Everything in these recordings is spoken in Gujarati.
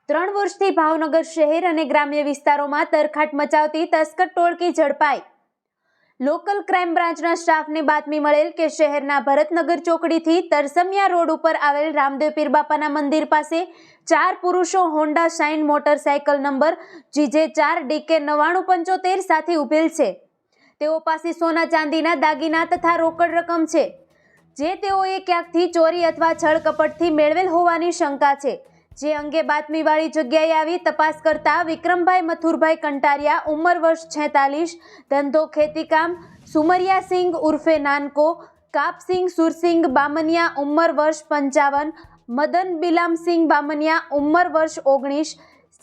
3 વર્ષથી ભાવનગર શહેર અને ગ્રામ્ય વિસ્તારોમાં તરખાટ મચાવતી તસ્કર ટોળકી ઝડપાઈ। લોકલ ક્રાઇમ બ્રાન્ચના સ્ટાફને બાતમી મળેલ કે શહેરના ભરતનગર ચોકડીથી તરસમિયા રોડ ઉપર આવેલ રામદેવ પીર બાપાના મંદિર પાસે 4 પુરુષો Honda shine motorcycle number GJ4DK 9975 સાથે ઉભેલ છે। તેઓ પાસે સોના ચાંદીના દાગીના તથા રોકડ રકમ છે, જે તેઓએ ક્યાંકથી ચોરી અથવા છળકપટથી મેળવેલ હોવાની શંકા છે। જે અંગે બાતમીવાળી જગ્યાએ આવી તપાસ કરતા વિક્રમભાઈ મથુરભાઈ કંટારિયા, ઉંમર વર્ષ 46, ધંધો ખેતીકામ, સુમરિયા સિંઘ ઉર્ફે નાનકો, કાપસિંહ સુરસિંઘ બામનિયા, ઉંમર વર્ષ 55, મદન બિલામસિંહ બામનિયા, ઉંમર વર્ષ 19,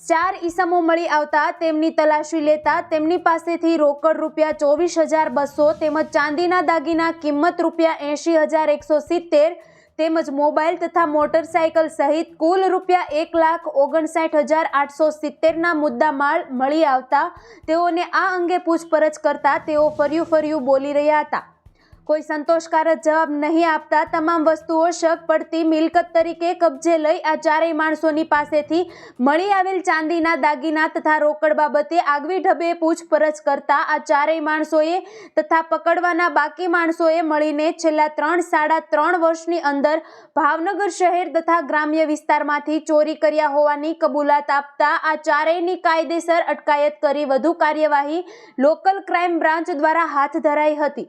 4 ઈસમો મળી આવતા તેમની તલાશી લેતા તેમની પાસેથી રોકડ ₹24,200 તેમજ ચાંદીના દાગીના કિંમત ₹80,170 તેમજ મોબાઈલ તથા મોટરસાઇકલ સહિત કુલ ₹1,59,870 મુદ્દામાલ મળી આવતા તેઓને આ અંગે પૂછપરછ કરતા તેઓ ફર્યું બોલી રહ્યા હતા। કોઈ સંતોષકારક જવાબ નહીં આપતા તમામ વસ્તુઓ શક પડતી મિલકત તરીકે કબજે લઈ આ ચારેય માણસોની પાસેથી મળી આવેલ ચાંદીના દાગીના તથા રોકડ બાબતે આગવી ઢબે પૂછપરછ કરતા આ ચારેય માણસોએ તથા પકડવાના બાકી માણસોએ મળીને છેલ્લા 3-3.5 વર્ષની અંદર ભાવનગર શહેર તથા ગ્રામ્ય વિસ્તારમાંથી ચોરી કર્યા હોવાની કબૂલાત આપતા આ ચારેયની કાયદેસર અટકાયત કરી વધુ કાર્યવાહી લોકલ ક્રાઇમ બ્રાન્ચ દ્વારા હાથ ધરાઈ હતી।